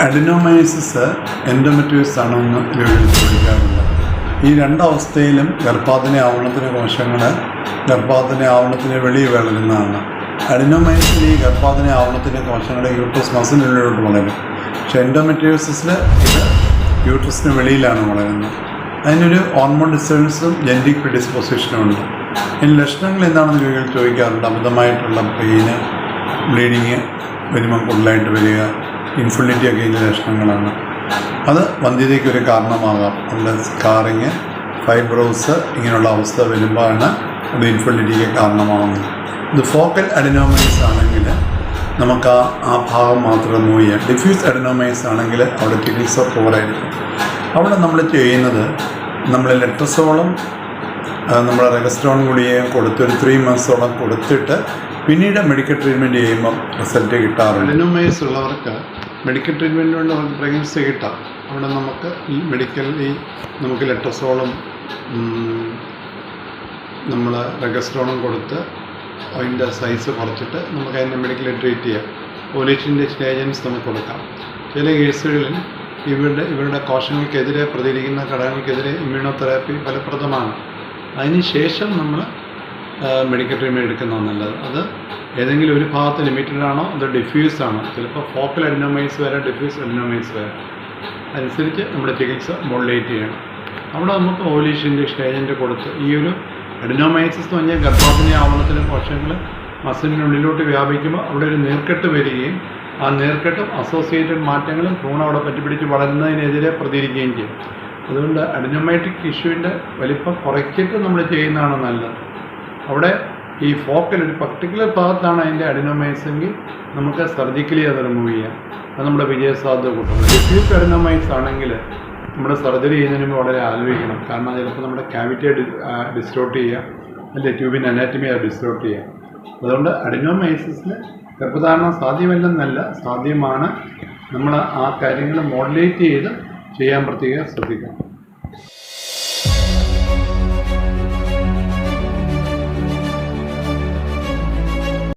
Adenomyosis endometriosis ആണോ എന്ന് ചോദിക്കാറുണ്ട്. ഈ രണ്ടവസ്ഥയിലും ഗർഭാധാന ആവരണത്തിന് കോശങ്ങൾ ഗർഭാധാന ആവരണത്തിന് വെളിയിൽ വളരുന്നതാണ്. അഡിനോമൈസിസിൽ ഈ ഗർഭാധാന ആവരണത്തിൻ്റെ കോശങ്ങൾ യൂട്രസ് മസിലിനുള്ളിലോട്ട് വളരും. പക്ഷേ എൻഡോമെട്രിയോസിസിൽ ഇത് യൂട്രസിന് വെളിയിലാണ് വളരുന്നത്. അതിനൊരു ഹോർമോൺ ഡിസ്റ്റർബൻസും ജെനറ്റിക് പ്രിഡിസ്പോസിഷനും ഉണ്ട്. ഇതിന് ലക്ഷണങ്ങൾ എന്താണെന്ന് ചോദിക്കാറുണ്ട്. അമിതമായിട്ടുള്ള പെയിന്, ബ്ലീഡിങ് വരുമ്പം കൂടുതലായിട്ട് വരിക, ഇൻഫെർട്ടിലിറ്റി ഒക്കെ ഇതിൻ്റെ ലക്ഷണങ്ങളാണ്. അത് വന്ധ്യതയ്ക്ക് ഒരു കാരണമാകാം. നമ്മുടെ സ്കാറിങ്, ഫൈബ്രോസ് ഇങ്ങനെയുള്ള അവസ്ഥ വരുമ്പോഴാണ് അത് ഇൻഫെർട്ടിലിറ്റിക്ക് കാരണമാകുന്നത്. ഇത് ഫോക്കൽ അഡിനോമൈസ് ആണെങ്കിൽ നമുക്ക് ആ ഭാഗം മാത്രം റിമൂവ് ചെയ്യാം. ഡിഫ്യൂസ് അഡിനോമൈസ് ആണെങ്കിൽ അവിടെ ചികിത്സ പോരായിരിക്കും. അവിടെ നമ്മൾ ചെയ്യുന്നത് നമ്മൾ ലെട്രസോളും നമ്മൾ റെഗസ്ട്രോൺ ഗുളികയും കൊടുത്ത് ഒരു 3 months കൊടുത്തിട്ട് പിന്നീട് മെഡിക്കൽ ട്രീറ്റ്മെൻറ്റ് ചെയ്യുമ്പം റിസൾട്ട് കിട്ടാറുണ്ട്. അഡിനോമൈസ് ഉള്ളവർക്ക് മെഡിക്കൽ ട്രീറ്റ്മെൻറ്റ് കൊണ്ട് അവർക്ക് പ്രഗ്നൻസി കിട്ടാം. അവിടെ നമുക്ക് നമുക്ക് ലെട്രസോളും നമ്മൾ റെഗസ്ട്രോണും കൊടുത്ത് അതിൻ്റെ സൈസ് കുറച്ചിട്ട് നമുക്ക് അതിനെ മെഡിക്കലി ട്രീറ്റ് ചെയ്യാം. ഓലേഷൻ്റെ ഏജൻസ് നമുക്ക് കൊടുക്കാം. ചില കേസുകളിൽ ഇവരുടെ കോശങ്ങൾക്കെതിരെ പ്രതികരിക്കുന്ന ഘടകങ്ങൾക്കെതിരെ ഇമ്മ്യൂണോതെറാപ്പി ഫലപ്രദമാണ്. അതിന് ശേഷം നമ്മൾ മെഡിക്കൽ ട്രീറ്റ്മെൻറ്റ് എടുക്കുന്നതാണ് നല്ലത്. അത് ഏതെങ്കിലും ഒരു ഭാഗത്ത് ലിമിറ്റഡ് ആണോ അത് ഡിഫ്യൂസ് ആണോ, ചിലപ്പോൾ ഫോക്കൽ അഡിനോമൈസ് വരെ ഡിഫ്യൂസ് അഡിനോമൈസ് വരെ, അനുസരിച്ച് നമ്മുടെ ചികിത്സ മോഡുലേറ്റ് ചെയ്യണം. അവിടെ നമുക്ക് ഓവലേഷൻ്റെ ഏജൻറ്റ് കൊടുത്ത് ഈ ഒരു അഡിനോമൈസിസ് എന്ന് പറഞ്ഞാൽ ഗർഭാധാന ആവരണത്തിലെ കോശങ്ങൾ മസിലിനുള്ളിലോട്ട് വ്യാപിക്കുമ്പോൾ അവിടെ ഒരു നീർക്കെട്ട് വരികയും ആ നീർക്കെട്ടും അസോസിയേറ്റഡ് മാറ്റങ്ങളും ഭ്രൂണം അവിടെ പറ്റിപ്പിടിച്ച് വളരുന്നതിനെതിരെ പ്രതികരിക്കുകയും ചെയ്യും. അതുകൊണ്ട് അഡിനോമൈറ്റിക് ടിഷ്യൂവിൻ്റെ വലിപ്പം കുറയ്ച്ചിട്ട് നമ്മൾ ചെയ്യുന്നതാണ് നല്ലത്. അവിടെ ഈ ഫോക്കൽ ഒരു പർട്ടിക്കുലർ ഭാഗത്താണ് അതിൻ്റെ അഡിനോമൈസെങ്കിൽ നമുക്ക് സർജിക്കലി അത് റിമൂവ് ചെയ്യാം. അത് നമ്മുടെ വിജയസാധ്യത കൂട്ടും. ഡിഫ്യൂസ് അഡിനോമൈസ് ആണെങ്കിൽ നമ്മൾ സർജറി ചെയ്യുന്നതിന് മുമ്പ് വളരെ ആലോചിക്കണം. കാരണം ചിലപ്പോൾ നമ്മുടെ ക്യാവിറ്റിയെ ഡിസ്റ്റോർട്ട് ചെയ്യുക, അല്ലെങ്കിൽ ട്യൂബിൻ്റെ അനാറ്റമിയെ ഡിസ്റ്റോർട്ട് ചെയ്യുക. അതുകൊണ്ട് അഡിനോമൈസിസിൽ ഗർഭധാരണം സാധ്യമല്ലെന്നല്ല, സാധ്യമാണ്. നമ്മൾ ആ കാര്യങ്ങൾ മോഡുലേറ്റ് ചെയ്ത് ചെയ്യാൻ പ്രത്യേകം ശ്രദ്ധിക്കണം.